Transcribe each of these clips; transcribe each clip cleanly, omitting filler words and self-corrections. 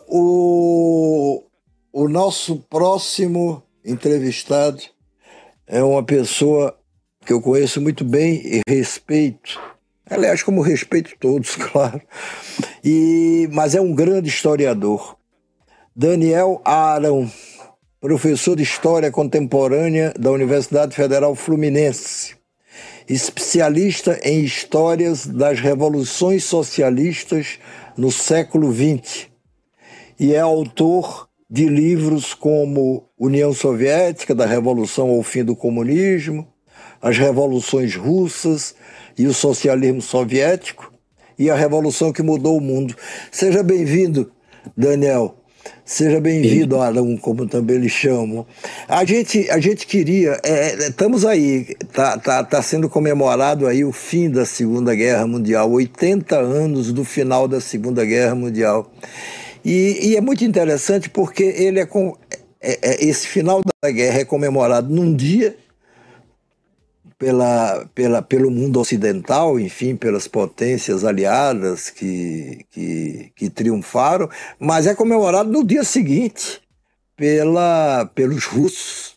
O, o nosso próximo entrevistado é uma pessoa que eu conheço muito bem e respeito. Aliás, como respeito todos, claro. Mas é um grande historiador. Daniel Arão, professor de História Contemporânea da Universidade Federal Fluminense, especialista em histórias das revoluções socialistas no século XX, e é autor de livros como União Soviética, da Revolução ao Fim do Comunismo, As Revoluções Russas e o Socialismo Soviético, e a Revolução que Mudou o Mundo. Seja bem-vindo, Daniel. Seja bem-vindo, Arão, como também lhe chamam. A gente queria, estamos aí, tá sendo comemorado aí o fim da Segunda Guerra Mundial, 80 anos do final da Segunda Guerra Mundial. E é muito interessante porque esse final da guerra é comemorado num dia pelo mundo ocidental, enfim, pelas potências aliadas que triunfaram, mas é comemorado no dia seguinte pelos russos,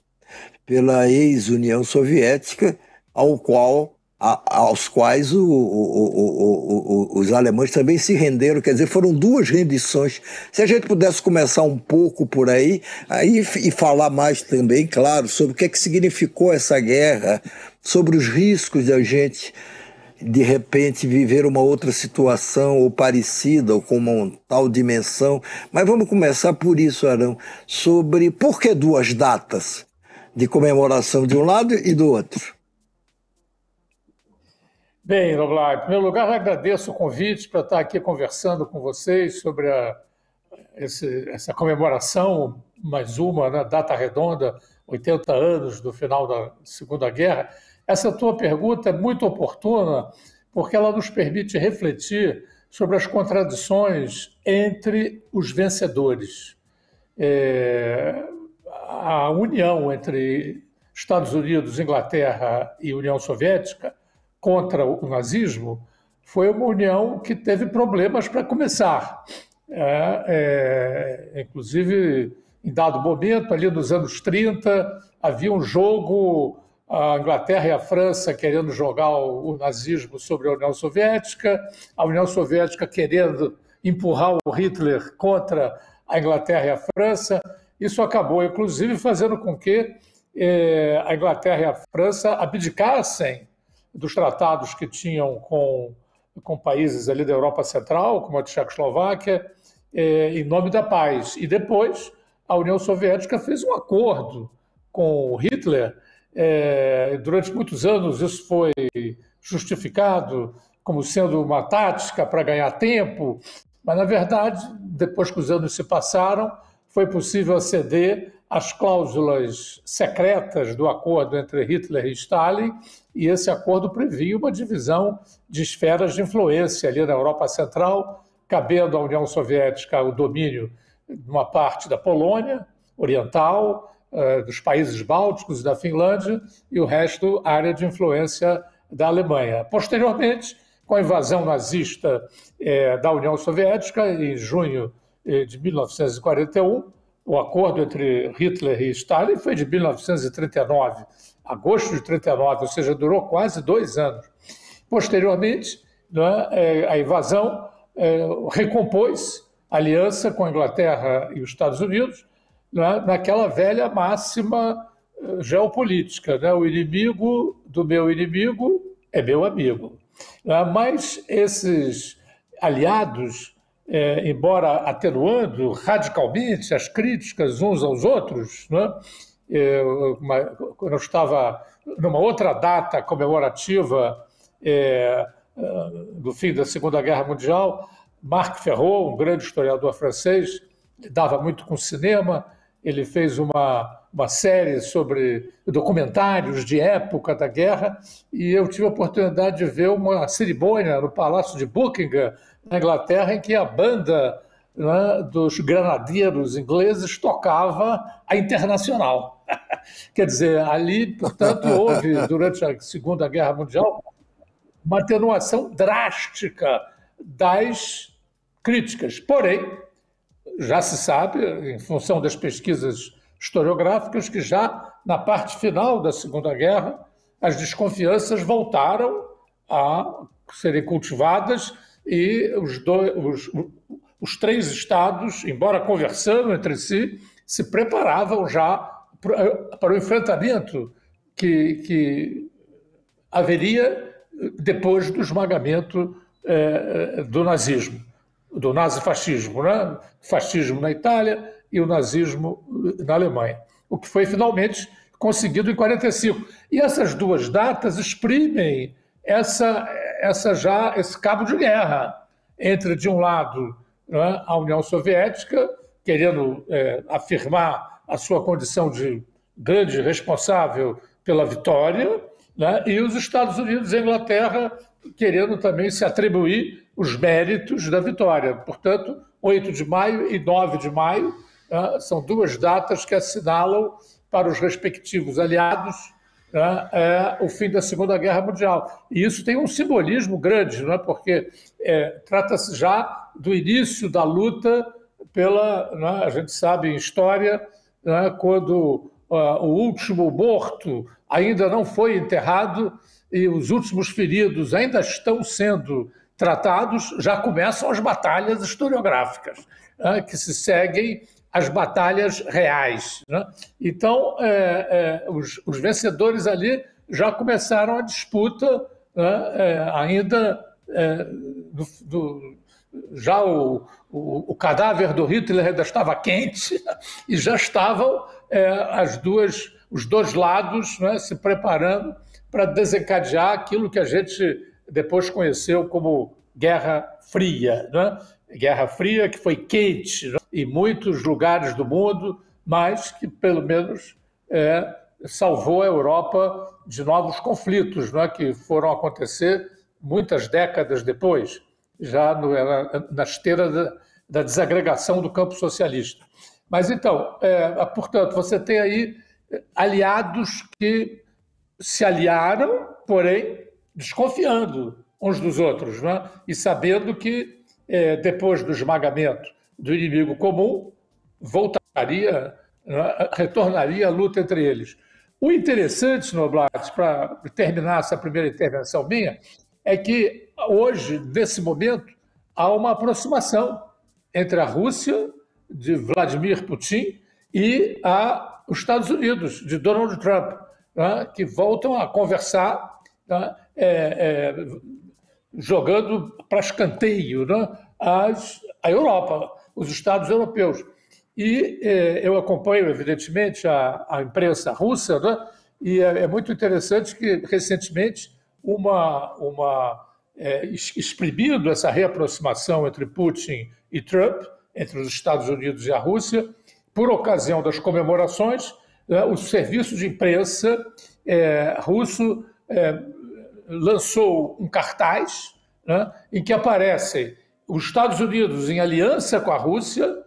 pela ex-União Soviética, aos quais os alemães também se renderam. Quer dizer, foram duas rendições. Se a gente pudesse começar um pouco por aí e falar mais também, claro, sobre o que é que significou essa guerra, sobre os riscos de a gente, de repente, viver uma outra situação ou parecida ou com uma tal dimensão. Mas vamos começar por isso, Arão, sobre por que duas datas de comemoração de um lado e do outro. Bem, Noblar, em primeiro lugar, eu agradeço o convite para estar aqui conversando com vocês sobre essa comemoração, mais uma, né, data redonda, 80 anos do final da Segunda Guerra. Essa tua pergunta é muito oportuna, porque ela nos permite refletir sobre as contradições entre os vencedores. A união entre Estados Unidos, Inglaterra e União Soviética contra o nazismo foi uma união que teve problemas para começar. Inclusive, em dado momento, ali nos anos 30, havia um jogo, a Inglaterra e a França querendo jogar o nazismo sobre a União Soviética, a União Soviética querendo empurrar o Hitler contra a Inglaterra e a França. Isso acabou, inclusive, fazendo com que a Inglaterra e a França abdicassem dos tratados que tinham com países ali da Europa Central, como a Tchecoslováquia, em nome da paz. E depois a União Soviética fez um acordo com o Hitler. Durante muitos anos isso foi justificado como sendo uma tática para ganhar tempo, mas, na verdade, depois que os anos se passaram, foi possível aceder às cláusulas secretas do acordo entre Hitler e Stalin, e esse acordo previa uma divisão de esferas de influência ali na Europa Central, cabendo à União Soviética o domínio de uma parte da Polônia Oriental, dos países bálticos e da Finlândia, e o resto área de influência da Alemanha. Posteriormente, com a invasão nazista da União Soviética, em junho de 1941, o acordo entre Hitler e Stalin foi de 1939, agosto de 1939, ou seja, durou quase 2 anos. Posteriormente, né, a invasão recompôs a aliança com a Inglaterra e os Estados Unidos, né, naquela velha máxima geopolítica, né, o inimigo do meu inimigo é meu amigo. Mas esses aliados, embora atenuando radicalmente as críticas uns aos outros, né? Quando eu estava numa outra data comemorativa do fim da Segunda Guerra Mundial, Marc Ferraud, um grande historiador francês, dava muito com cinema, ele fez uma série sobre documentários de época da guerra, e eu tive a oportunidade de ver uma cerimônia no Palácio de Buckingham, na Inglaterra, em que a banda, né, dos granadeiros ingleses tocava a Internacional. Quer dizer, ali, portanto, houve, durante a Segunda Guerra Mundial, uma atenuação drástica das críticas. Porém, já se sabe, em função das pesquisas historiográficas, que já na parte final da Segunda Guerra as desconfianças voltaram a serem cultivadas e os três estados, embora conversando entre si, se preparavam já para o enfrentamento que haveria depois do esmagamento do nazismo, do nazifascismo, né? O fascismo na Itália e o nazismo na Alemanha, o que foi finalmente conseguido em 45. E essas duas datas exprimem esse cabo de guerra entre, de um lado, né, a União Soviética, querendo afirmar a sua condição de grande responsável pela vitória, né, e os Estados Unidos e a Inglaterra querendo também se atribuir os méritos da vitória. Portanto, 8 de maio e 9 de maio são duas datas que assinalam para os respectivos aliados o fim da Segunda Guerra Mundial. E isso tem um simbolismo grande, não é? Porque trata-se já do início da luta pela... Não é? A gente sabe em história, não é? Quando o último morto ainda não foi enterrado e os últimos feridos ainda estão sendo tratados, já começam as batalhas historiográficas, que se seguem às batalhas reais, né? Então, os vencedores ali já começaram a disputa, né? Ainda já o cadáver do Hitler ainda estava quente e já estavam os dois lados, né, se preparando para desencadear aquilo que a gente depois conheceu como Guerra Fria, né? Guerra Fria que foi quente, né, em muitos lugares do mundo, mas que pelo menos salvou a Europa de novos conflitos, né, que foram acontecer muitas décadas depois, já na esteira da desagregação do campo socialista. Mas então, portanto, você tem aí aliados que se aliaram, porém desconfiando uns dos outros, né? E sabendo que depois do esmagamento do inimigo comum, retornaria a luta entre eles. O interessante, Noblat, para terminar essa primeira intervenção minha, é que hoje, nesse momento, há uma aproximação entre a Rússia, de Vladimir Putin, e os Estados Unidos, de Donald Trump, né, que voltam a conversar, né, jogando para escanteio, né, a Europa, os Estados europeus. E eu acompanho, evidentemente, a imprensa russa, né, e é muito interessante que, recentemente, exprimindo essa reaproximação entre Putin e Trump, entre os Estados Unidos e a Rússia, por ocasião das comemorações, o serviço de imprensa russo lançou um cartaz, né, em que aparecem os Estados Unidos em aliança com a Rússia,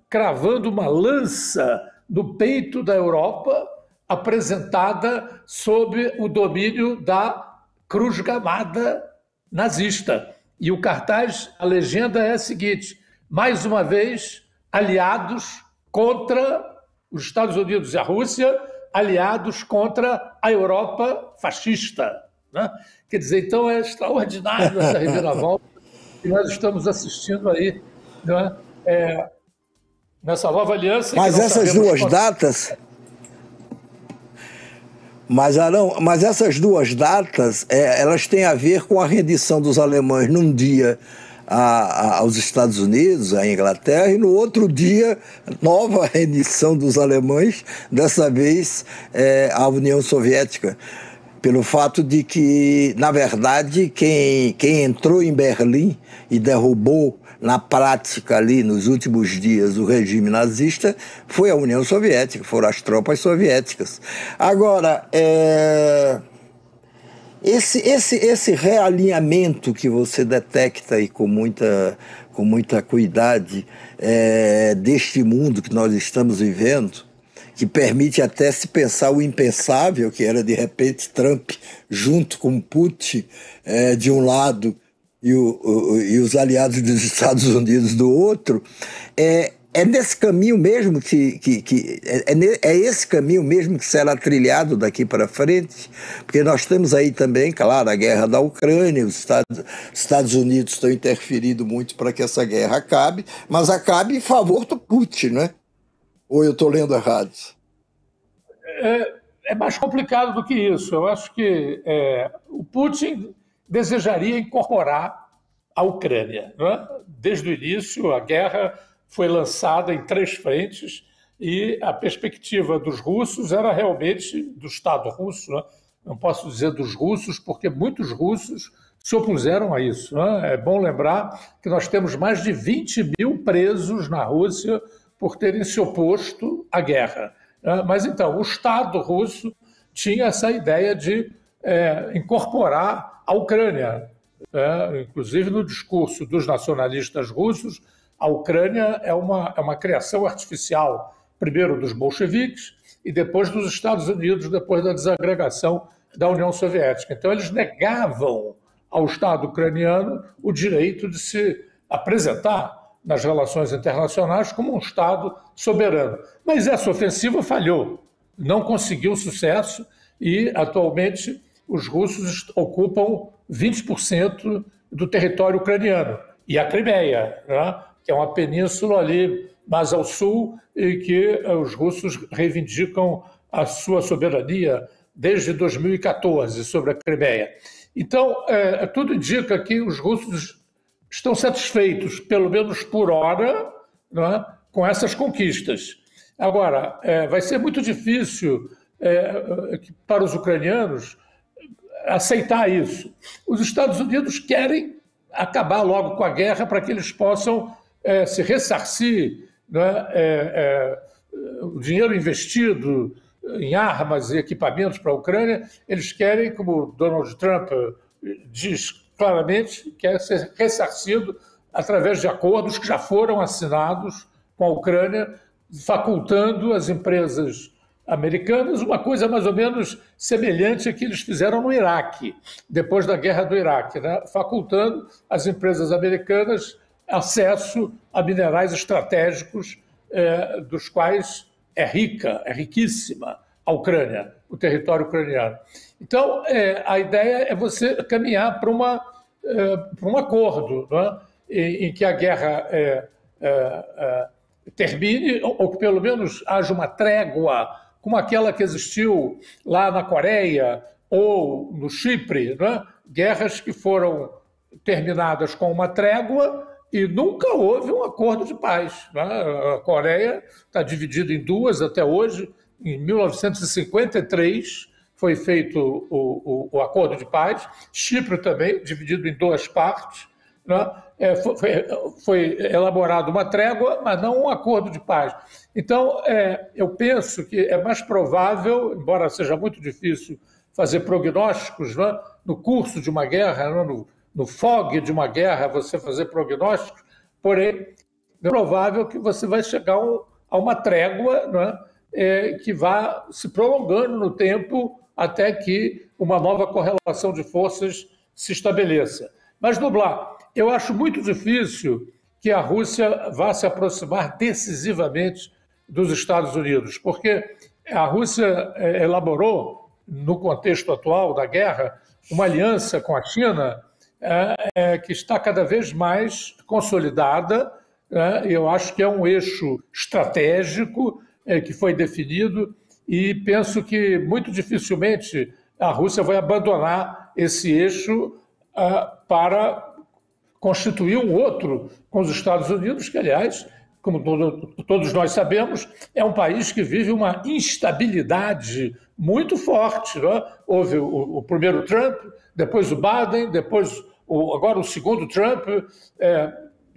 cravando uma lança no peito da Europa, apresentada sob o domínio da Cruz Gamada nazista. E o cartaz, a legenda é a seguinte: mais uma vez, aliados contra os Estados Unidos e a Rússia, aliados contra a Europa fascista, né? Quer dizer, então é extraordinário essa reviravolta que nós estamos assistindo aí, né? Nessa nova aliança. Mas essas duas datas... Mas, Arão, essas duas datas, elas têm a ver com a rendição dos alemães num dia aos Estados Unidos, à Inglaterra, e no outro dia, nova rendição dos alemães, dessa vez à União Soviética, pelo fato de que, na verdade, quem entrou em Berlim e derrubou na prática ali, nos últimos dias, o regime nazista, foi a União Soviética, foram as tropas soviéticas. Agora, esse realinhamento que você detecta aí com muita cuidade deste mundo que nós estamos vivendo, que permite até se pensar o impensável, que era, de repente, Trump junto com Putin, de um lado, e os aliados dos Estados Unidos do outro, é nesse caminho mesmo é esse caminho mesmo que será trilhado daqui para frente, porque nós temos aí também, claro, a guerra da Ucrânia, os Estados Unidos estão interferindo muito para que essa guerra acabe, mas acabe em favor do Putin, né? Ou eu estou lendo errado? É mais complicado do que isso. Eu acho que o Putin desejaria incorporar a Ucrânia, né? Desde o início, a guerra foi lançada em 3 frentes e a perspectiva dos russos era realmente do Estado russo, né? Não posso dizer dos russos, porque muitos russos se opuseram a isso, né? É bom lembrar que nós temos mais de 20 mil presos na Rússia por terem se oposto à guerra. Mas então, o Estado russo tinha essa ideia de incorporar a Ucrânia. Inclusive, no discurso dos nacionalistas russos, a Ucrânia é uma criação artificial, primeiro dos bolcheviques e depois dos Estados Unidos, depois da desagregação da União Soviética. Então, eles negavam ao Estado ucraniano o direito de se apresentar nas relações internacionais como um Estado soberano. Mas essa ofensiva falhou, não conseguiu sucesso e, atualmente, os russos ocupam 20% do território ucraniano. E a Crimeia, né, que é uma península ali mais ao sul e que os russos reivindicam a sua soberania desde 2014 sobre a Crimeia. Então, tudo indica que os russos estão satisfeitos, pelo menos por hora, né, com essas conquistas. Agora, vai ser muito difícil para os ucranianos aceitar isso. Os Estados Unidos querem acabar logo com a guerra para que eles possam se ressarcir, né, o dinheiro investido em armas e equipamentos para a Ucrânia, eles querem, como Donald Trump diz claramente, quer ser ressarcido através de acordos que já foram assinados com a Ucrânia, facultando as empresas americanas uma coisa mais ou menos semelhante a que eles fizeram no Iraque, depois da guerra do Iraque, né? Facultando às empresas americanas acesso a minerais estratégicos, dos quais é riquíssima a Ucrânia, o território ucraniano. Então, a ideia é você caminhar para um acordo, né, em que a guerra termine, ou que pelo menos haja uma trégua, como aquela que existiu lá na Coreia ou no Chipre, né? Guerras que foram terminadas com uma trégua e nunca houve um acordo de paz, né? A Coreia está dividida em duas até hoje. Em 1953 foi feito o acordo de paz. Chipre também, dividido em 2 partes, né? Foi elaborada uma trégua, mas não um acordo de paz. Então, eu penso que é mais provável, embora seja muito difícil fazer prognósticos, né, no curso de uma guerra, né, no fog de uma guerra, você fazer prognósticos, porém, é provável que você vai chegar a uma trégua, né, que vá se prolongando no tempo até que uma nova correlação de forças se estabeleça. Mas, Noblar, eu acho muito difícil que a Rússia vá se aproximar decisivamente dos Estados Unidos, porque a Rússia elaborou, no contexto atual da guerra, uma aliança com a China que está cada vez mais consolidada. Eu acho que é um eixo estratégico que foi definido e penso que muito dificilmente a Rússia vai abandonar esse eixo para constituir um outro com os Estados Unidos, que, aliás, como todos nós sabemos, é um país que vive uma instabilidade muito forte, né? Houve o primeiro Trump, depois o Biden, depois agora o segundo Trump.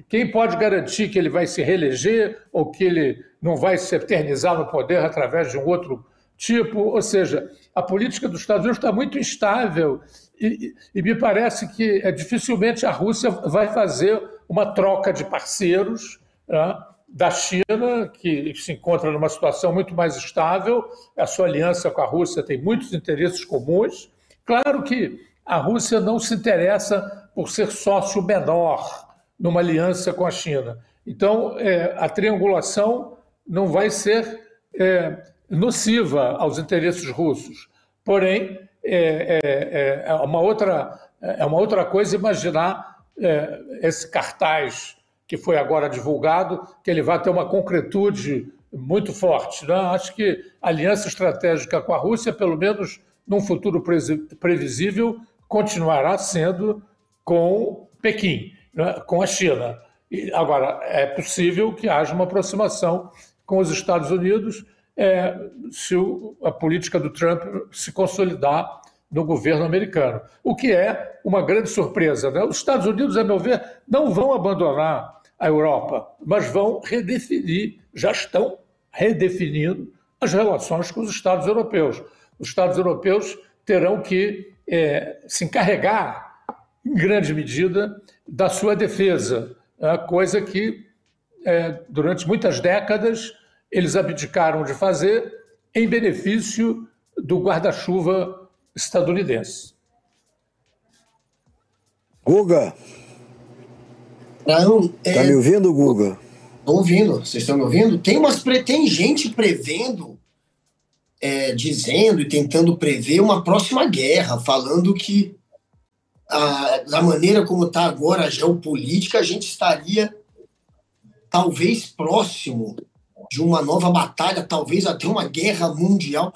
Quem pode garantir que ele vai se reeleger ou que ele não vai se eternizar no poder através de um outro tipo? Ou seja, a política dos Estados Unidos está muito instável e me parece que dificilmente a Rússia vai fazer uma troca de parceiros, né, da China, que se encontra numa situação muito mais estável. A sua aliança com a Rússia tem muitos interesses comuns. Claro que a Rússia não se interessa por ser sócio menor numa aliança com a China. Então, a triangulação não vai ser nociva aos interesses russos. Porém, é uma outra coisa imaginar esse cartaz que foi agora divulgado, que ele vai ter uma concretude muito forte, né? Acho que a aliança estratégica com a Rússia, pelo menos num futuro previsível, continuará sendo com Pequim, né? Com a China. Agora, é possível que haja uma aproximação com os Estados Unidos se a política do Trump se consolidar no governo americano, o que é uma grande surpresa, né? Os Estados Unidos, a meu ver, não vão abandonar a Europa, mas vão redefinir, já estão redefinindo as relações com os Estados europeus. Os Estados europeus terão que se encarregar, em grande medida, da sua defesa, coisa que, durante muitas décadas, eles abdicaram de fazer em benefício do guarda-chuva estadunidense. Guga, tá me ouvindo, Guga? Estou ouvindo, vocês estão me ouvindo? Tem gente prevendo, dizendo e tentando prever uma próxima guerra, falando que da maneira como está agora a geopolítica, a gente estaria talvez próximo de uma nova batalha, talvez até uma guerra mundial.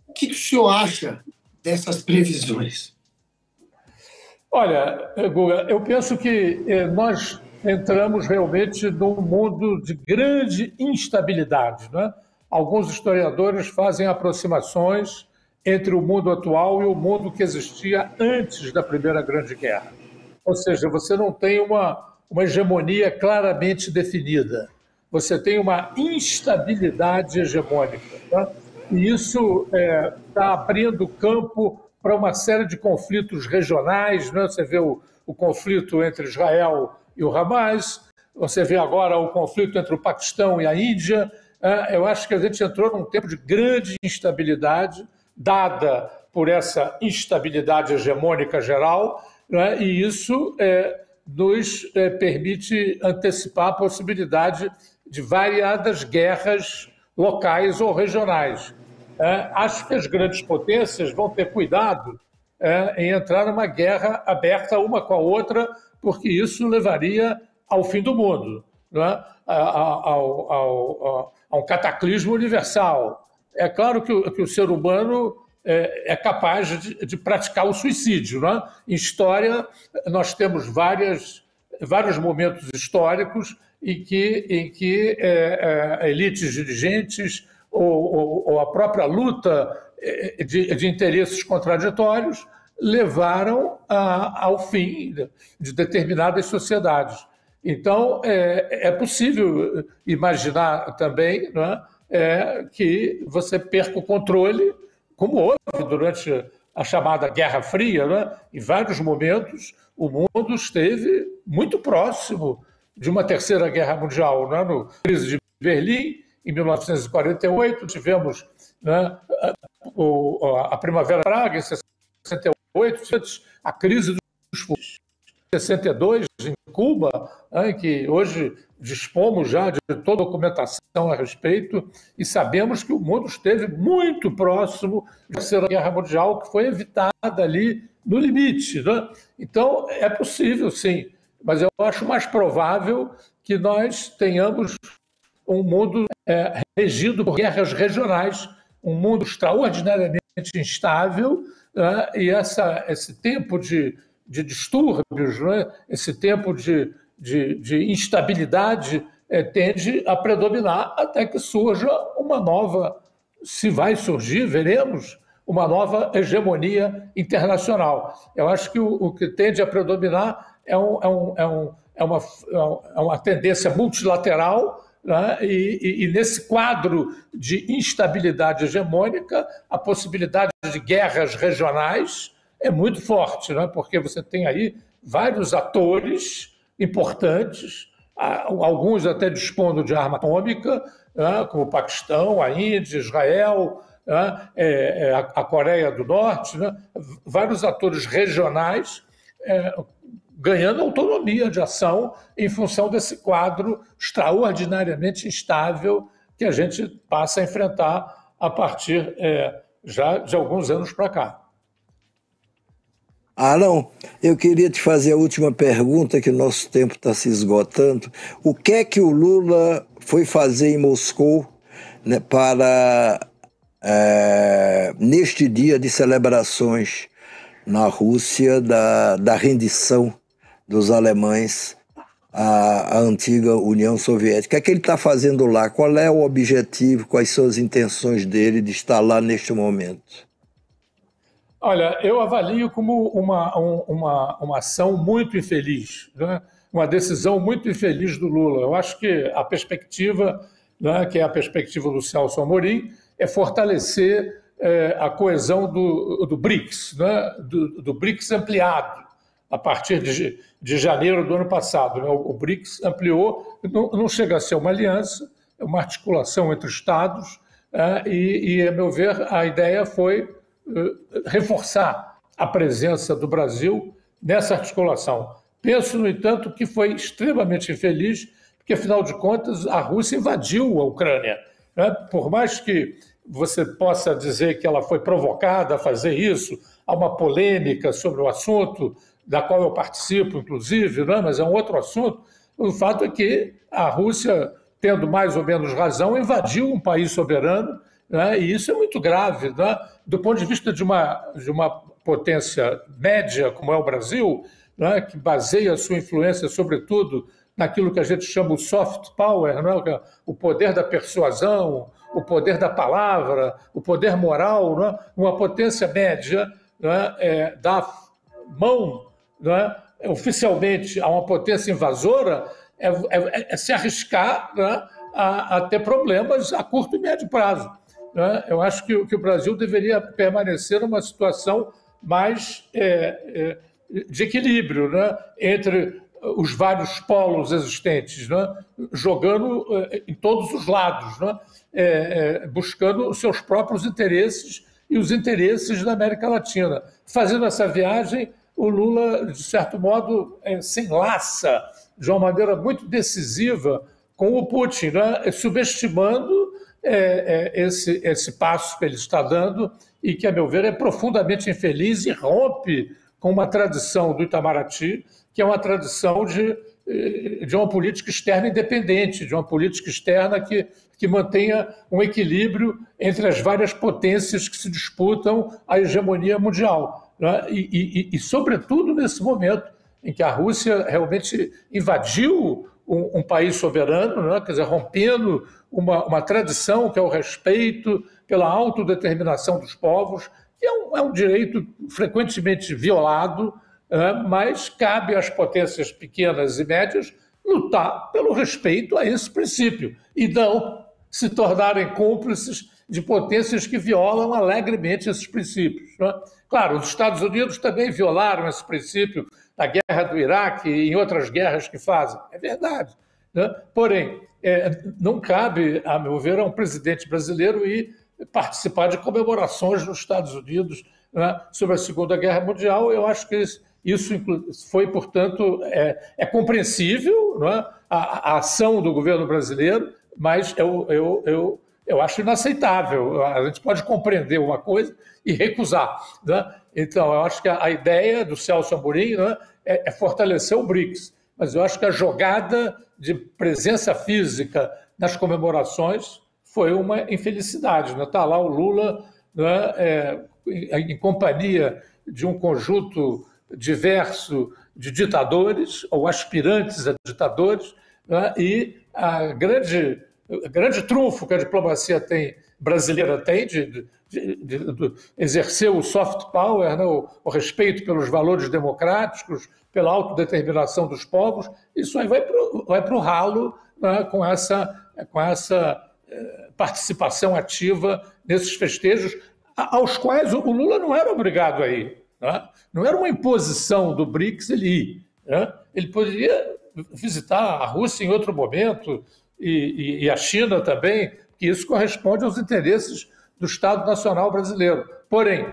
O que o senhor acha dessas previsões? Olha, Guga, eu penso que nós entramos realmente num mundo de grande instabilidade, né? Alguns historiadores fazem aproximações entre o mundo atual e o mundo que existia antes da Primeira Grande Guerra. Ou seja, você não tem uma hegemonia claramente definida. Você tem uma instabilidade hegemônica, tá? E isso está abrindo campo para uma série de conflitos regionais, né? Você vê o conflito entre Israel e o Hamas, você vê agora o conflito entre o Paquistão e a Índia. Eu acho que a gente entrou num tempo de grande instabilidade, dada por essa instabilidade hegemônica geral, né? E isso nos permite antecipar a possibilidade de variadas guerras locais ou regionais. Acho que as grandes potências vão ter cuidado em entrar numa guerra aberta uma com a outra, porque isso levaria ao fim do mundo, né? A um cataclismo universal. É claro que o ser humano é capaz de praticar o suicídio, né? Em história, nós temos vários momentos históricos em que elites dirigentes ou a própria luta de interesses contraditórios levaram ao fim de determinadas sociedades. Então, é possível imaginar também, né, que você perca o controle, como houve durante a chamada Guerra Fria, né? Em vários momentos, o mundo esteve muito próximo de uma terceira guerra mundial, né? No crise de Berlim, em 1948, tivemos, né, a Primavera Praga, em 68, a crise dos fogos, em 62, em Cuba, em que hoje dispomos já de toda a documentação a respeito e sabemos que o mundo esteve muito próximo da Terceira Guerra Mundial, que foi evitada ali no limite, né? Então, é possível, sim, mas eu acho mais provável que nós tenhamos um mundo regido por guerras regionais, um mundo extraordinariamente instável, né? E esse tempo de distúrbios, né? Esse tempo de instabilidade tende a predominar até que surja uma nova, se vai surgir, veremos, uma nova hegemonia internacional. Eu acho que o que tende a predominar é uma tendência multilateral, né? E nesse quadro de instabilidade hegemônica, a possibilidade de guerras regionais é muito forte, né? Porque você tem aí vários atores importantes, alguns até dispondo de arma atômica, né? Como o Paquistão, a Índia, Israel, né, a Coreia do Norte, né, vários atores regionais ganhando autonomia de ação em função desse quadro extraordinariamente instável que a gente passa a enfrentar a partir já de alguns anos para cá. Arão, eu queria te fazer a última pergunta, que o nosso tempo está se esgotando. O que é que o Lula foi fazer em Moscou, né, para, neste dia de celebrações na Rússia da rendição dos alemães à antiga União Soviética? O que é que ele está fazendo lá? Qual é o objetivo? Quais são as intenções dele de estar lá neste momento? Olha, eu avalio como uma ação muito infeliz, né? Uma decisão muito infeliz do Lula. Eu acho que a perspectiva, né, que é a perspectiva do Celso Amorim, é fortalecer a coesão do BRICS, né? do BRICS ampliado, a partir de janeiro do ano passado. Né? O BRICS ampliou, não chega a ser uma aliança, é uma articulação entre Estados, e, a meu ver, a ideia foi reforçar a presença do Brasil nessa articulação. Penso, no entanto, que foi extremamente infeliz, porque, afinal de contas, a Rússia invadiu a Ucrânia, né? Por mais que você possa dizer que ela foi provocada a fazer isso, há uma polêmica sobre o assunto, da qual eu participo, inclusive, né? Mas é um outro assunto. O fato é que a Rússia, tendo mais ou menos razão, invadiu um país soberano, né? E isso é muito grave, né? Do ponto de vista de uma potência média, como é o Brasil, né? Que baseia a sua influência, sobretudo, naquilo que a gente chama o soft power, né? O poder da persuasão, o poder da palavra, o poder moral, né? Uma potência média, né? Dá mão, né? Oficialmente a uma potência invasora é se arriscar, né? a ter problemas a curto e médio prazo. Né? Eu acho que o Brasil deveria permanecer numa situação mais de equilíbrio, né? Entre os vários polos existentes, né? Jogando em todos os lados, né? Buscando os seus próprios interesses e os interesses da América Latina. Fazendo essa viagem, o Lula, de certo modo, se enlaça de uma maneira muito decisiva com o Putin, né? Subestimando esse passo que ele está dando e que, a meu ver, é profundamente infeliz e rompe com uma tradição do Itamaraty, que é uma tradição de uma política externa independente, de uma política externa que mantenha um equilíbrio entre as várias potências que se disputam a hegemonia mundial, né? E, sobretudo, nesse momento em que a Rússia realmente invadiu um país soberano, né? Quer dizer, rompendo uma tradição que é o respeito pela autodeterminação dos povos, que é um direito frequentemente violado, mas cabe às potências pequenas e médias lutar pelo respeito a esse princípio e não se tornarem cúmplices de potências que violam alegremente esses princípios, né? Claro, os Estados Unidos também violaram esse princípio na guerra do Iraque e em outras guerras que fazem, é verdade, né? Porém, não cabe, a meu ver, a um presidente brasileiro ir participar de comemorações nos Estados Unidos, né, sobre a Segunda Guerra Mundial. Eu acho que isso foi, portanto, compreensível, né, a ação do governo brasileiro, mas eu acho inaceitável. A gente pode compreender uma coisa e recusar, né? Então, eu acho que a ideia do Celso Amorim, né, é fortalecer o BRICS, mas eu acho que a jogada de presença física nas comemorações foi uma infelicidade. Está lá o Lula, né, em companhia de um conjunto diverso de ditadores ou aspirantes a ditadores, né, e o grande trunfo que a diplomacia brasileira tem de exercer o soft power, né, o respeito pelos valores democráticos, pela autodeterminação dos povos, isso aí vai para o ralo, né, com essa participação ativa nesses festejos, aos quais o Lula não era obrigado a ir, né? Não era uma imposição do BRICS ele ir, né? Ele poderia visitar a Rússia em outro momento e a China também, que isso corresponde aos interesses do Estado Nacional Brasileiro. Porém,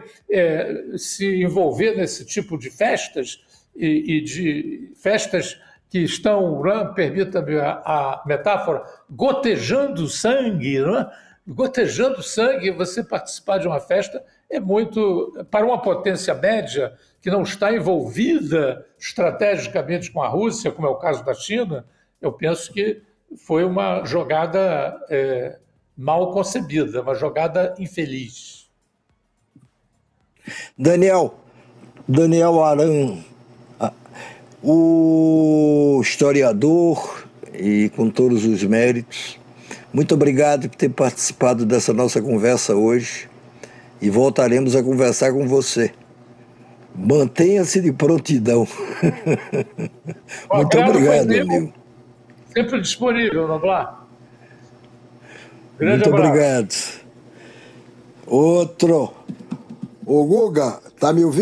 se envolver nesse tipo de festas e de festas que estão, permita-me a metáfora, gotejando sangue, não é? Gotejando sangue, você participar de uma festa é muito, para uma potência média que não está envolvida estrategicamente com a Rússia, como é o caso da China, eu penso que foi uma jogada mal concebida, uma jogada infeliz. Daniel Aran, o historiador e com todos os méritos, muito obrigado por ter participado dessa nossa conversa hoje e voltaremos a conversar com você. Mantenha-se de prontidão. Muito obrigado, amigo. Sempre disponível, Noblar. Grande abraço. Obrigado. Outro. Ô, Guga, tá me ouvindo?